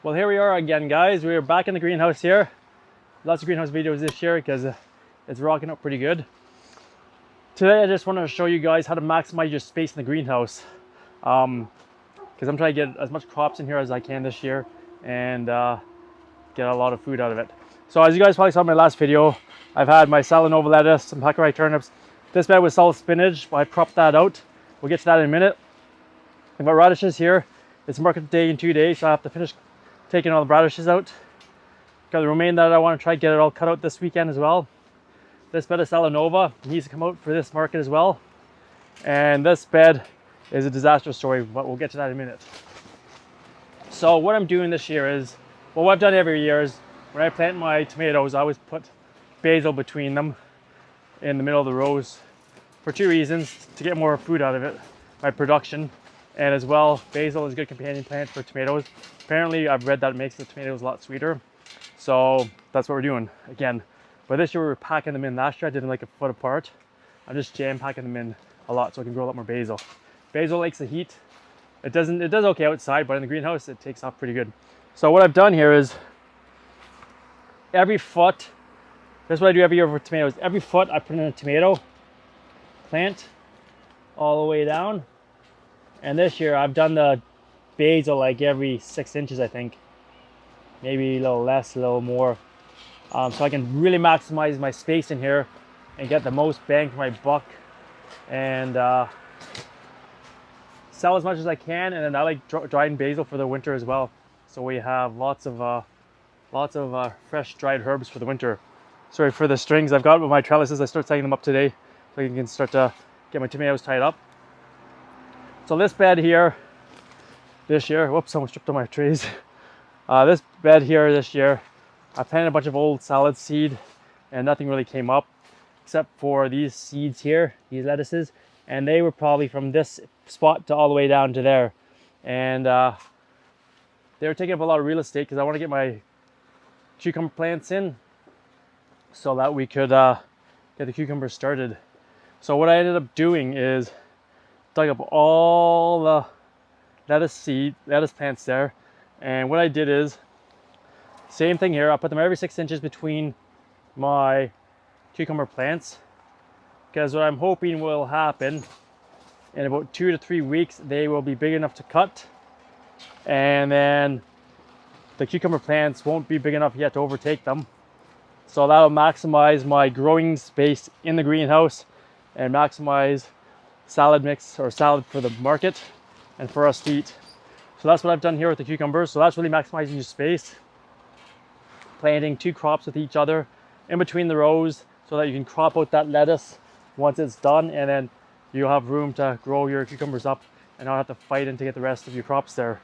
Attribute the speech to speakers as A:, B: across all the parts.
A: Well, here we are again, guys. We're back in the greenhouse here. Lots of greenhouse videos this year because it's rocking up pretty good. Today I just wanted to show you guys how to maximize your space in the greenhouse, because I'm trying to get as much crops in here as I can this year and get a lot of food out of it. So as you guys probably saw in my last video, I've had my Salanova lettuce, some Hackaway turnips. This bed was salad spinach, but I cropped that out. We'll get to that in a minute. I've got radishes here. It's market day in 2 days, so I have to finish taking all the radishes out. Got the romaine that I want to try to get it all cut out this weekend as well. This bed of Salanova needs to come out for this market as well. And this bed is a disaster story, but we'll get to that in a minute. So what I'm doing this year is, well, what I've done every year is when I plant my tomatoes, I always put basil between them in the middle of the rows for two reasons: to get more food out of it, my production, and as well, basil is a good companion plant for tomatoes. Apparently, I've read that it makes the tomatoes a lot sweeter. So that's what we're doing again. But this year we were packing them in. Last year I did them like a foot apart. I'm just jam packing them in a lot so I can grow a lot more basil. Basil likes the heat. It does okay outside, but in the greenhouse it takes off pretty good. So what I've done here is every foot, that's what I do every year for tomatoes. Every foot I put in a tomato plant all the way down. And this year I've done the basil like every 6 inches, I think. Maybe a little less, a little more. So I can really maximize my space in here and get the most bang for my buck and sell as much as I can. And then I like dried basil for the winter as well. So we have lots of fresh dried herbs for the winter. Sorry for the strings I've got with my trellises. I start setting them up today so I can start to get my tomatoes tied up. So this bed here, this year, whoops, someone stripped on my trees. This bed here this year, I planted a bunch of old salad seed and nothing really came up except for these seeds here, these lettuces, and they were probably from this spot to all the way down to there. And they were taking up a lot of real estate because I want to get my cucumber plants in so that we could get the cucumbers started. So what I ended up doing is dug up all the lettuce plants there, and what I did is same thing here. I put them every 6 inches between my cucumber plants, because what I'm hoping will happen in about 2 to 3 weeks, they will be big enough to cut, and then the cucumber plants won't be big enough yet to overtake them. So that'll maximize my growing space in the greenhouse and maximize salad mix or salad for the market and for us to eat. So that's what I've done here with the cucumbers. So that's really maximizing your space, planting 2 crops with each other in between the rows so that you can crop out that lettuce once it's done, and then you'll have room to grow your cucumbers up and not have to fight in to get the rest of your crops there.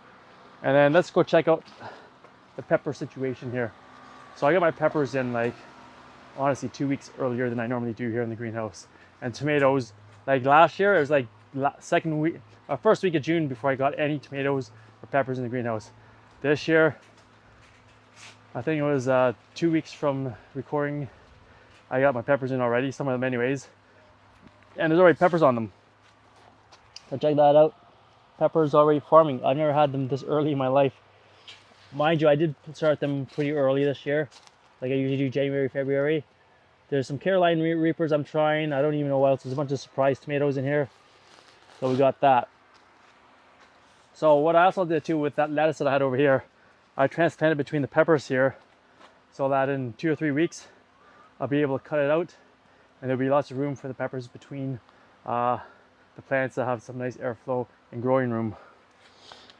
A: And then let's go check out the pepper situation here. So I got my peppers in like honestly 2 weeks earlier than I normally do here in the greenhouse. And tomatoes, like last year, it was like first week of June before I got any tomatoes or peppers in the greenhouse. This year, I think it was 2 weeks from recording, I got my peppers in already, some of them anyways. And there's already peppers on them. So check that out. Peppers already forming. I've never had them this early in my life. Mind you, I did start them pretty early this year. Like I usually do January, February. There's some Carolina Reapers I'm trying. I don't even know what else. There's a bunch of surprise tomatoes in here. So we got that. So what I also did too with that lettuce that I had over here, I transplanted between the peppers here so that in 2 or 3 weeks, I'll be able to cut it out and there'll be lots of room for the peppers between the plants that have some nice airflow and growing room.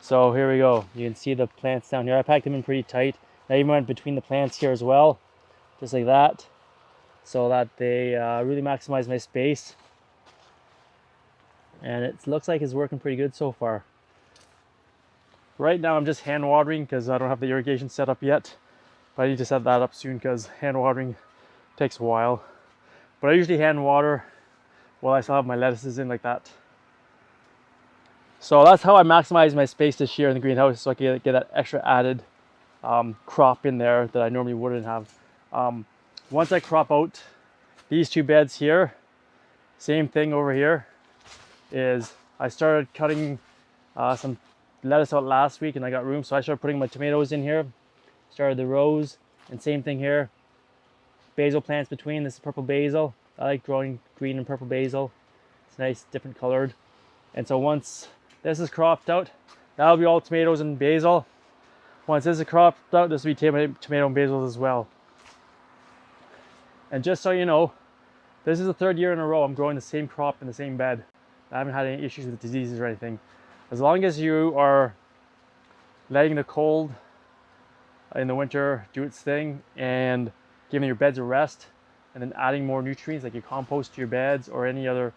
A: So here we go. You can see the plants down here. I packed them in pretty tight. I even went between the plants here as well, just like that, so that they really maximize my space. And it looks like it's working pretty good so far. Right now I'm just hand watering because I don't have the irrigation set up yet, but I need to set that up soon because hand watering takes a while. But I usually hand water while I still have my lettuces in like that. So that's how I maximize my space this year in the greenhouse, so I can get that extra added crop in there that I normally wouldn't have. Once I crop out these 2 beds here, same thing over here, is I started cutting some lettuce out last week and I got room, so I started putting my tomatoes in here. Started the rows, and same thing here. Basil plants between. This is purple basil. I like growing green and purple basil. It's nice, different colored. And so once this is cropped out, that'll be all tomatoes and basil. Once this is cropped out, this will be tomato and basil as well. And just so you know, this is the third year in a row I'm growing the same crop in the same bed. I haven't had any issues with diseases or anything. As long as you are letting the cold in the winter do its thing and giving your beds a rest, and then adding more nutrients like your compost to your beds or any other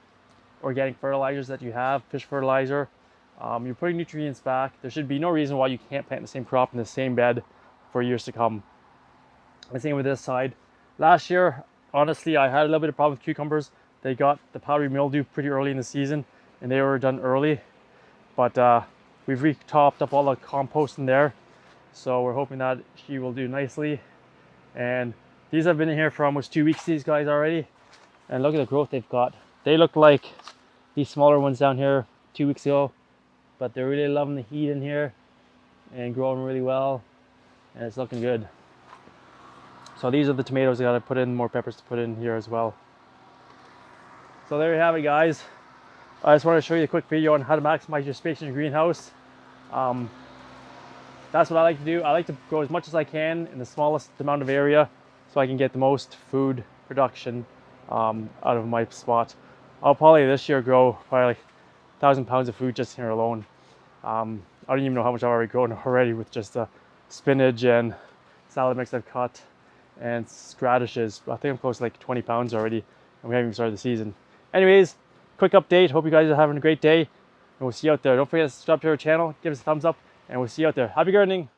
A: organic fertilizers that you have, fish fertilizer, you're putting nutrients back. There should be no reason why you can't plant the same crop in the same bed for years to come. And same with this side. Last year, honestly, I had a little bit of problem with cucumbers. They got the powdery mildew pretty early in the season, and they were done early. But we've re-topped up all the compost in there, so we're hoping that she will do nicely. And these have been in here for almost 2 weeks, these guys already. And look at the growth they've got. They look like these smaller ones down here 2 weeks ago, but they're really loving the heat in here and growing really well, and it's looking good. So these are the tomatoes. I gotta put in more peppers to put in here as well. So there you have it, guys. I just want to show you a quick video on how to maximize your space in your greenhouse. That's what I like to do. I like to grow as much as I can in the smallest amount of area so I can get the most food production out of my spot. I'll probably this year grow probably like 1,000 pounds of food just here alone. I don't even know how much I've already grown already with just the spinach and salad mix I've cut and radishes. I think I'm close to like 20 pounds already, and we haven't even started the season. Anyways, quick update. Hope you guys are having a great day, and we'll see you out there. Don't forget to subscribe to our channel, give us a thumbs up, and we'll see you out there. Happy gardening!